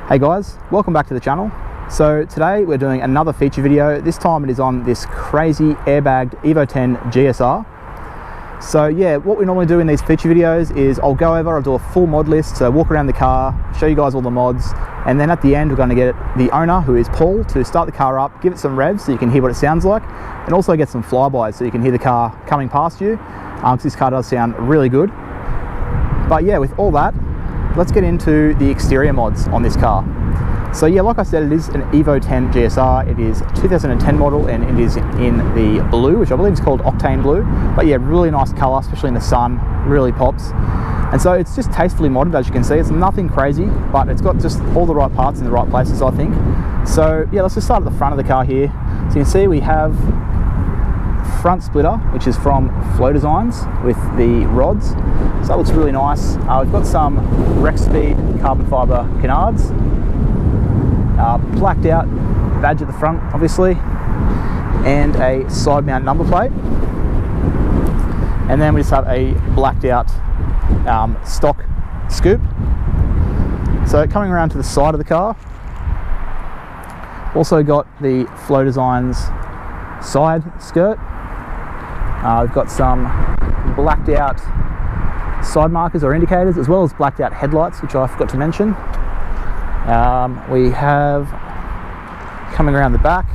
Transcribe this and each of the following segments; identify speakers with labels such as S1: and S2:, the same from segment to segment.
S1: Hey guys, welcome back to the channel. So today we're doing another feature video. This time it is on this crazy airbagged Evo X GSR. So yeah, what we normally do in these feature videos is I'll do a full mod list, so walk around the car, show you guys all the mods, and then at the end we're going to get the owner, who is Paul, to start the car up, give it some revs so you can hear what it sounds like, and also get some flybys so you can hear the car coming past you, because this car does sound really good. But yeah, with all that, let's get into the exterior mods on this car. So yeah, like I said, it is an Evo X GSR. It is 2010 model and it is in the blue, which I believe is called Octane Blue. But yeah, really nice color, especially in the sun, really pops. And so it's just tastefully modded, as you can see. It's nothing crazy, but it's got just all the right parts in the right places, I think. So yeah, let's just start at the front of the car here. So you can see we have front splitter, which is from Flow Designs with the rods. So that looks really nice. We've got some Rex Speed carbon fiber canards. Blacked out badge at the front, obviously, and a side mount number plate. And then we just have a blacked out stock scoop. So coming around to the side of the car, also got the Flow Designs side skirt. We've got some blacked out side markers or indicators, as well as blacked out headlights, which I forgot to mention. We have, coming around the back,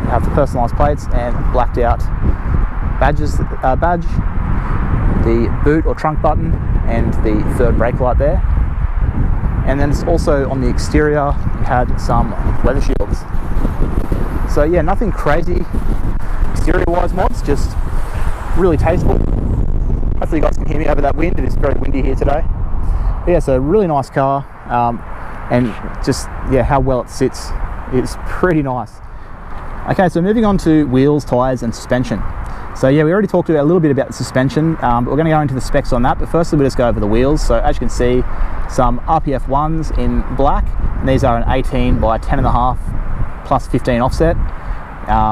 S1: we have the personalised plates and blacked out badges, badge, the boot or trunk button, and the third brake light there. And then it's also on the exterior, we had some weather shields. So yeah, nothing crazy exterior wise mods, just really tasteful. Hopefully you guys can hear me over that wind. It is very windy here today. But yeah, so really nice car, and just yeah, how well it sits is pretty nice. Okay, so moving on to wheels, tyres and suspension. So yeah, we already talked a little bit about the suspension, but we're going to go into the specs on that. But firstly, we'll just go over the wheels. So as you can see, some RPF 1s in black, and these are an 18 by 10.5 plus 15 offset.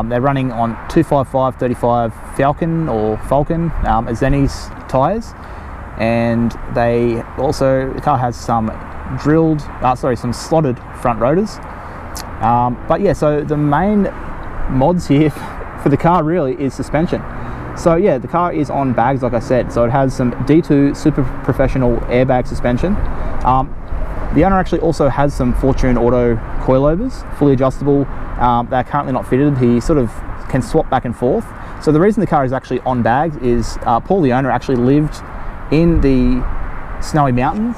S1: They're running on 255/35 Falcon Azenis tyres, and they also, the car has some some slotted front rotors. But yeah, so the main mods here for the car really is suspension. So yeah, the car is on bags, like I said, so it has some D2 super professional airbag suspension. The owner actually also has some Fortune Auto coilovers, fully adjustable. They're currently not fitted. He sort of can swap back and forth. So the reason the car is actually on bags is Paul, the owner, actually lived in the snowy mountains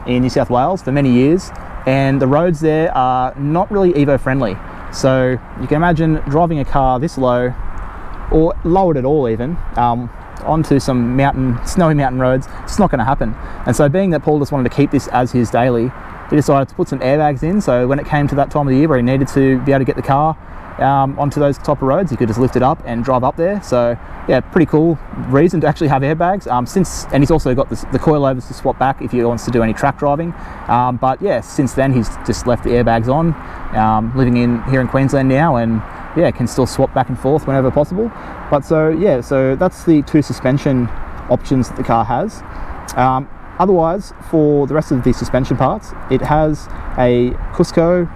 S1: in New South Wales for many years, and the roads there are not really Evo friendly. So you can imagine driving a car this low, or lowered at all even, onto some snowy mountain roads. It's not going to happen. And so being that Paul just wanted to keep this as his daily, he decided to put some airbags in, so when it came to that time of the year where he needed to be able to get the car onto those type of roads, he could just lift it up and drive up there. So yeah, pretty cool reason to actually have airbags. And he's also got the coilovers to swap back if he wants to do any track driving. But yeah, since then he's just left the airbags on, living here in Queensland now, and yeah, can still swap back and forth whenever possible. But so yeah, so that's the two suspension options that the car has. Otherwise, for the rest of the suspension parts, it has a Cusco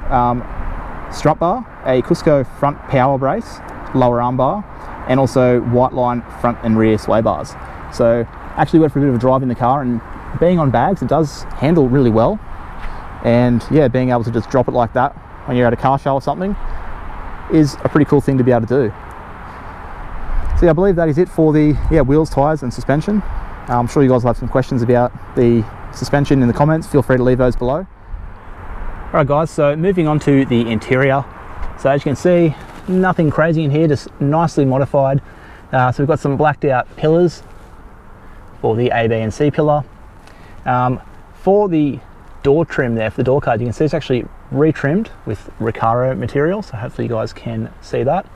S1: strut bar, a Cusco front power brace, lower arm bar, and also white line front and rear sway bars. So actually went for a bit of a drive in the car, and being on bags, it does handle really well. And yeah, being able to just drop it like that when you're at a car show or something is a pretty cool thing to be able to do. So yeah, I believe that is it for the wheels, tyres and suspension. I'm sure you guys will have some questions about the suspension in the comments. Feel free to leave those below. Alright guys, so moving on to the interior. So as you can see, nothing crazy in here, just nicely modified. So we've got some blacked out pillars for the A, B and C pillar. For the door trim there, for the door card, you can see it's actually retrimmed with Recaro material, so hopefully you guys can see that.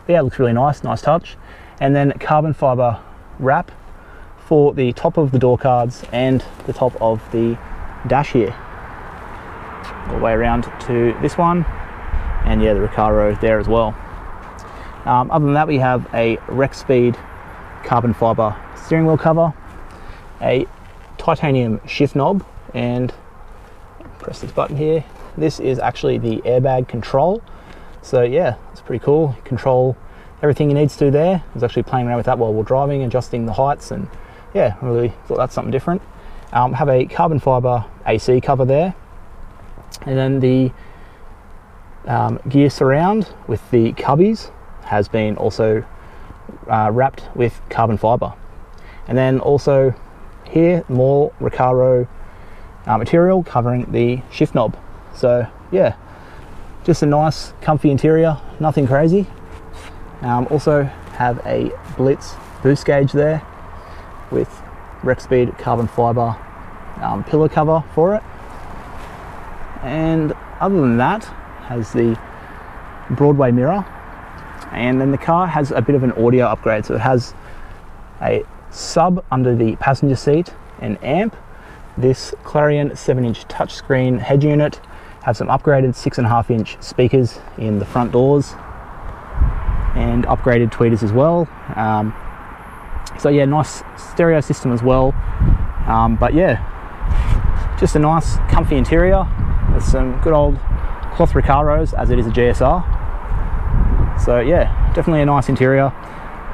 S1: But yeah, it looks really nice touch. And then carbon fiber wrap for the top of the door cards and the top of the dash here, all the way around to this one, and yeah, the Recaro there as well. Other than that, we have a Rex Speed carbon fiber steering wheel cover, a titanium shift knob, and press this button here. This is actually the airbag control. So yeah, it's pretty cool. You control everything you need to do there. I was actually playing around with that while we're driving, adjusting the heights, and yeah, I really thought that's something different. Have a carbon fiber AC cover there, and then the gear surround with the cubbies has been also wrapped with carbon fiber. And then also here, more Recaro material covering the shift knob. So yeah, just a nice comfy interior, nothing crazy. Also have a Blitz boost gauge there with Rexpeed carbon fiber pillow cover for it. And other than that, has the Broadway mirror. And then the car has a bit of an audio upgrade. So it has a sub under the passenger seat, an amp, this Clarion 7-inch touchscreen head unit, have some upgraded 6.5-inch speakers in the front doors, and upgraded tweeters as well. So yeah, nice stereo system as well. But yeah, just a nice comfy interior with some good old cloth Recaros, as it is a GSR. So yeah, definitely a nice interior.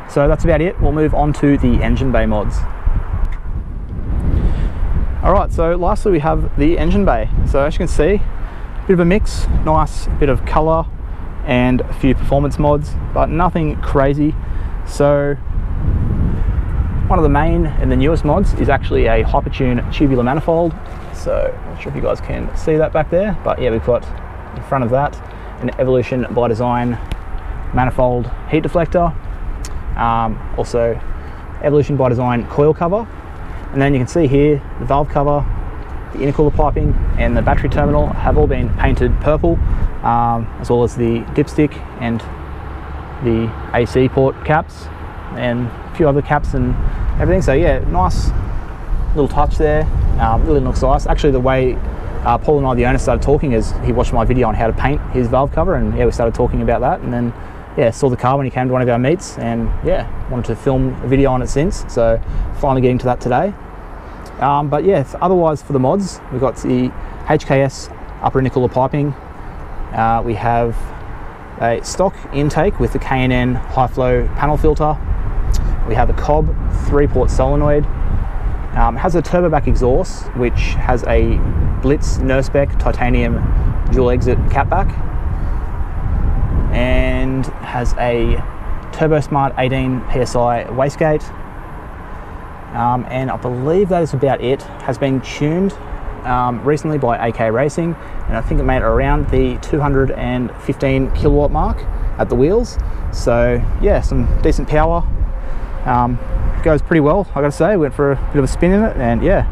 S1: So that's about it. We'll move on to the engine bay mods. Alright, so lastly we have the engine bay. So as you can see, a bit of a mix, nice bit of colour and a few performance mods, but nothing crazy. So one of the main and the newest mods is actually a Hypertune tubular manifold. So I'm not sure if you guys can see that back there, but yeah, we've got in front of that an Evolution by Design manifold heat deflector, also Evolution by Design coil cover, and then you can see here the valve cover, the intercooler piping and the battery terminal have all been painted purple, as well as the dipstick and the AC port caps and a few other caps and everything. So yeah, nice little touch there. Really looks nice. Actually, the way Paul and I, the owner, started talking is he watched my video on how to paint his valve cover, and yeah, we started talking about that, and then yeah, saw the car when he came to one of our meets, and yeah, wanted to film a video on it since, so finally getting to that today. But yeah, otherwise for the mods, we've got the HKS upper intercooler piping. We have a stock intake with the K&N high flow panel filter. We have a Cobb 3-port solenoid. It has a turbo back exhaust, which has a Blitz Nurspec titanium dual exit catback, and has a Turbo Smart 18 PSI wastegate. And I believe that is about it. Has been tuned recently by AK Racing, and I think it made it around the 215 kilowatt mark at the wheels. So yeah, some decent power. Goes pretty well, I gotta say. Went for a bit of a spin in it, and yeah,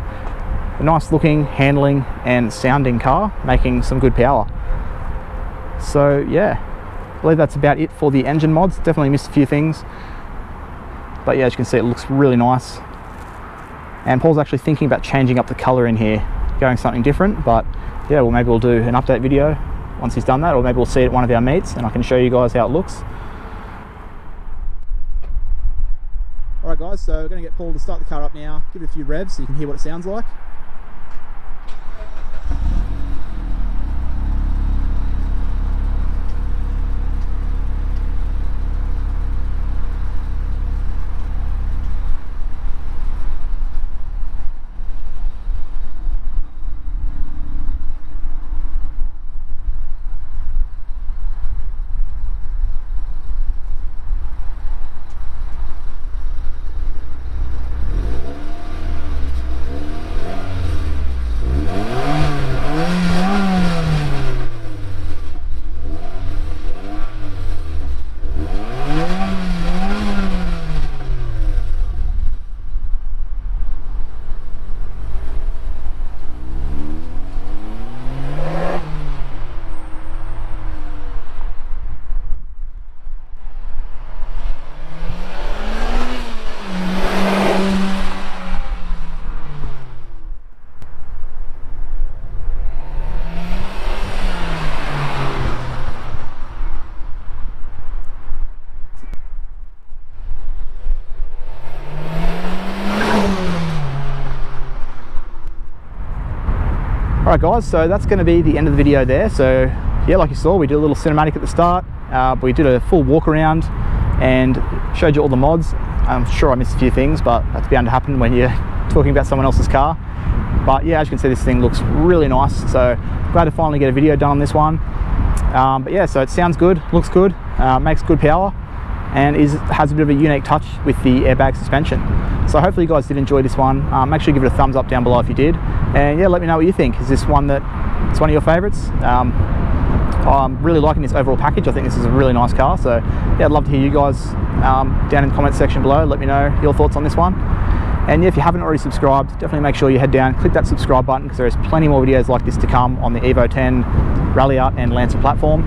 S1: a nice looking, handling and sounding car, making some good power. So yeah, I believe that's about it for the engine mods. Definitely missed a few things, but yeah, as you can see, it looks really nice. And Paul's actually thinking about changing up the color in here, going something different. But yeah, well, maybe we'll do an update video once he's done that, or maybe we'll see it at one of our meets and I can show you guys how it looks. Alright guys, so we're going to get Paul to start the car up now, give it a few revs so you can hear what it sounds like. Alright guys, so that's going to be the end of the video there. So yeah, like you saw, we did a little cinematic at the start, but we did a full walk around and showed you all the mods. I'm sure I missed a few things, but that's bound to happen when you're talking about someone else's car. But yeah, as you can see, this thing looks really nice, so glad to finally get a video done on this one. But yeah, so it sounds good, looks good, makes good power, and has a bit of a unique touch with the airbag suspension. So hopefully you guys did enjoy this one. Make sure you give it a thumbs up down below if you did, and yeah, let me know what you think. Is this one it's one of your favorites? I'm really liking this overall package. I think this is a really nice car, so yeah, I'd love to hear you guys down in the comment section below. Let me know your thoughts on this one. And yeah, if you haven't already subscribed, definitely make sure you head down, click that subscribe button, because there's plenty more videos like this to come on the Evo 10, Rally Art and Lancer platform.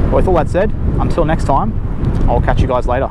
S1: But with all that said, until next time, I'll catch you guys later.